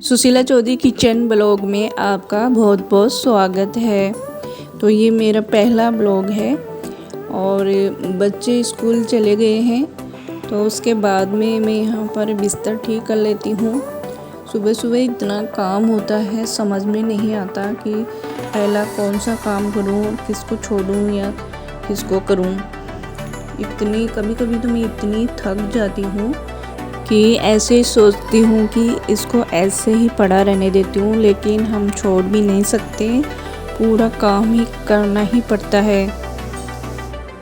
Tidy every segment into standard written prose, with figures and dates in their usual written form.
Sushila Chaudhary kitchen blog में आपका बहुत बहुत स्वागत है। तो ये मेरा पहला ब्लॉग है और बच्चे स्कूल चले गए हैं, तो उसके बाद में मैं यहाँ पर बिस्तर ठीक कर लेती हूँ। सुबह सुबह इतना काम होता है, समझ में नहीं आता कि पहला कौन सा काम करूँ, किसको छोड़ूँ या किसको करूँ। कभी कभी तो मैं इतनी थक जाती हूँ कि ऐसे सोचती हूँ कि इसको ऐसे ही पड़ा रहने देती हूँ, लेकिन हम छोड़ भी नहीं सकते, पूरा काम ही करना ही पड़ता है।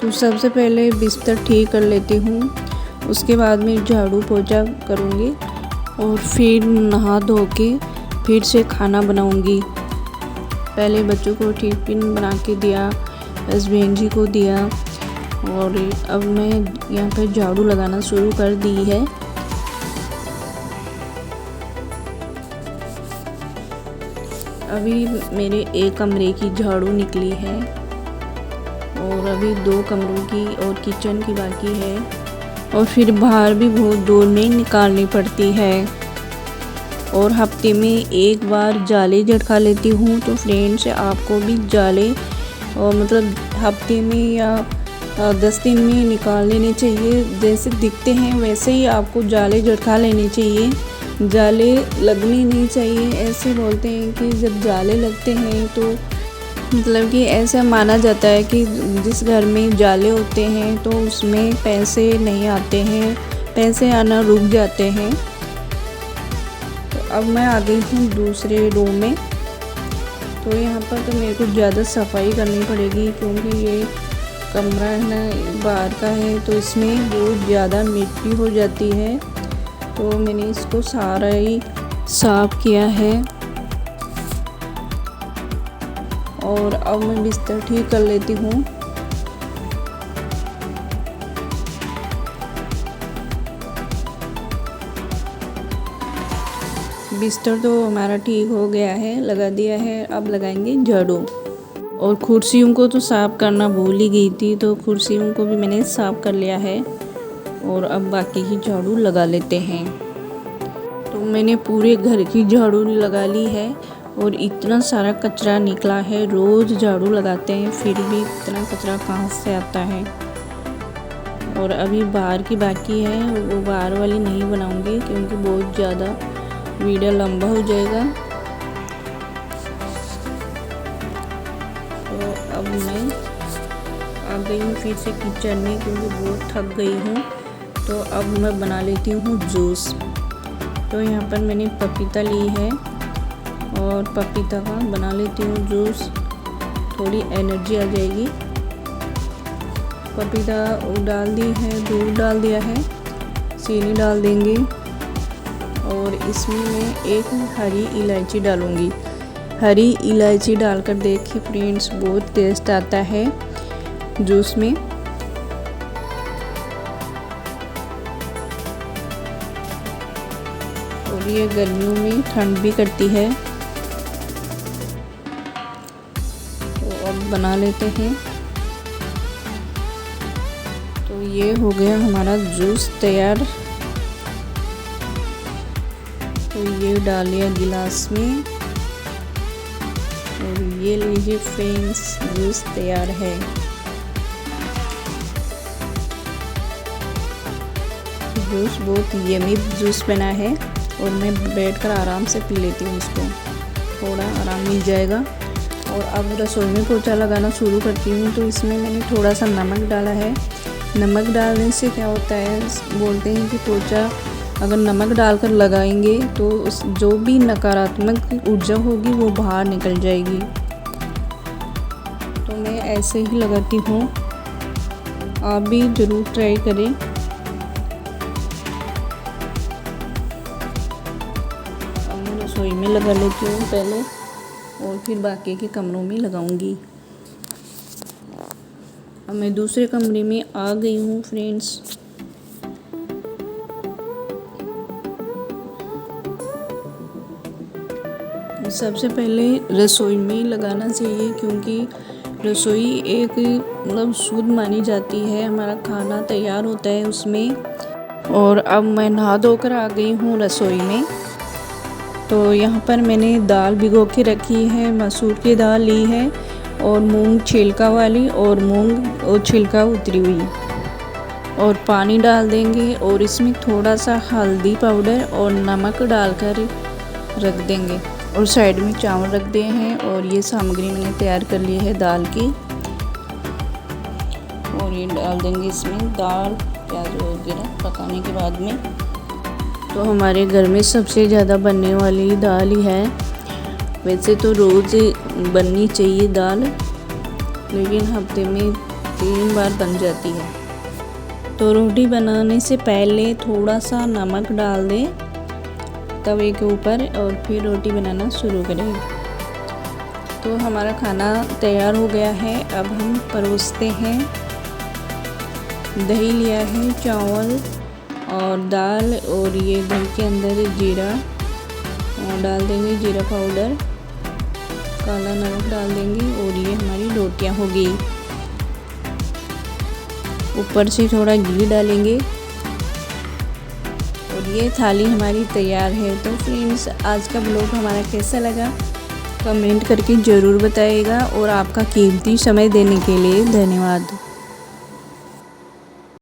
तो सबसे पहले बिस्तर ठीक कर लेती हूँ, उसके बाद में झाड़ू पोछा करूँगी और फिर नहा धो के फिर से खाना बनाऊँगी। पहले बच्चों को टिफ़िन बना के दिया, हस्बैंड जी को दिया और अब मैं यहाँ पर झाड़ू लगाना शुरू कर दी है। अभी मेरे एक कमरे की झाड़ू निकली है और अभी 2 कमरों की और किचन की बाकी है, और फिर बाहर भी बहुत दूर में निकालनी पड़ती है। और हफ्ते में एक बार जाले झटका लेती हूँ। तो फ्रेंड्स, आपको भी जाले और मतलब हफ्ते में या 10 दिन में निकाल लेने चाहिए। जैसे दिखते हैं वैसे ही आपको जाले झटका लेने चाहिए, जाले लगने नहीं चाहिए। ऐसे बोलते हैं कि जब जाले लगते हैं तो मतलब कि ऐसा माना जाता है कि जिस घर में जाले होते हैं तो उसमें पैसे नहीं आते हैं, पैसे आना रुक जाते हैं। तो अब मैं आ गई हूँ दूसरे रूम में। तो यहाँ पर तो मेरे को ज़्यादा सफाई करनी पड़ेगी, क्योंकि ये कमरा है ना बाहर का है, तो इसमें बहुत ज़्यादा मिट्टी हो जाती है। तो मैंने इसको सारा ही साफ किया है और अब मैं बिस्तर ठीक कर लेती हूँ। बिस्तर तो हमारा ठीक हो गया है, लगा दिया है। अब लगाएंगे झाड़ू। और कुर्सियों को तो साफ़ करना भूल ही गई थी, तो कुर्सियों को भी मैंने साफ़ कर लिया है और अब बाकी की झाड़ू लगा लेते हैं। तो मैंने पूरे घर की झाड़ू लगा ली है और इतना सारा कचरा निकला है। रोज़ झाड़ू लगाते हैं फिर भी इतना कचरा कहाँ से आता है। और अभी बाहर की बाकी है, वो बाहर वाली नहीं बनाऊंगी क्योंकि बहुत ज़्यादा वीडियो लंबा हो जाएगा। तो अब मैं आ गई हूँ फिर से किचन में, क्योंकि बहुत थक गई हूँ। तो अब मैं बना लेती हूँ जूस। तो यहाँ पर मैंने पपीता ली है और पपीता का बना लेती हूँ जूस, थोड़ी एनर्जी आ जाएगी। पपीता डाल दी है, दूध डाल दिया है, चीनी डाल देंगे और इसमें मैं एक हरी इलायची डालूँगी। हरी इलायची डालकर देखिए फ्रेंड्स, बहुत टेस्ट आता है जूस में। और ये गर्मियों में ठंड भी करती है। तो अब बना लेते हैं। तो ये हो गया हमारा जूस तैयार। तो ये डाल लिया गिलास में और ये लीजिए फ्रेंड्स, जूस तैयार है। जूस बहुत यमी जूस बना है और मैं बैठकर आराम से पी लेती हूँ इसको, थोड़ा आराम मिल जाएगा। और अब रसोई में पोछा लगाना शुरू करती हूँ। तो इसमें मैंने थोड़ा सा नमक डाला है। नमक डालने से क्या होता है, बोलते हैं कि पोछा अगर नमक डालकर लगाएंगे तो उस जो भी नकारात्मक ऊर्जा होगी वो बाहर निकल जाएगी। तो मैं ऐसे ही लगाती हूँ, आप भी ज़रूर ट्राई करें। अब मैं रसोई में लगा लेती हूँ पहले और फिर बाकी के कमरों में लगाऊंगी। अब मैं दूसरे कमरे में आ गई हूँ फ्रेंड्स। सबसे पहले रसोई में लगाना चाहिए, क्योंकि रसोई एक मतलब शुद्ध मानी जाती है, हमारा खाना तैयार होता है उसमें। और अब मैं नहा धोकर आ गई हूँ रसोई में। तो यहाँ पर मैंने दाल भिगो के रखी है, मसूर की दाल ली है और मूंग छिलका वाली और मूंग और छिलका उतरी हुई, और पानी डाल देंगे और इसमें थोड़ा सा हल्दी पाउडर और नमक डालकर रख देंगे। और साइड में चावल रख दिए हैं और ये सामग्री मैंने तैयार कर ली है दाल की, और ये डाल देंगे इसमें दाल प्याज वगैरह पकाने के बाद में। तो हमारे घर में सबसे ज़्यादा बनने वाली दाल ही है। वैसे तो रोज़ बननी चाहिए दाल, लेकिन हफ्ते में 3 बार बन जाती है। तो रोटी बनाने से पहले थोड़ा सा नमक डाल दें तवे के ऊपर और फिर रोटी बनाना शुरू करें। तो हमारा खाना तैयार हो गया है। अब हम परोसते हैं। दही लिया है, चावल और दाल, और ये दही के अंदर जीरा डाल देंगे, जीरा पाउडर, काला नमक डाल देंगे, और ये हमारी रोटियां हो गई। ऊपर से थोड़ा घी डालेंगे और ये थाली हमारी तैयार है। तो फ्रेंड्स, आज का ब्लॉग हमारा कैसा लगा कमेंट करके ज़रूर बताइएगा, और आपका कीमती समय देने के लिए धन्यवाद।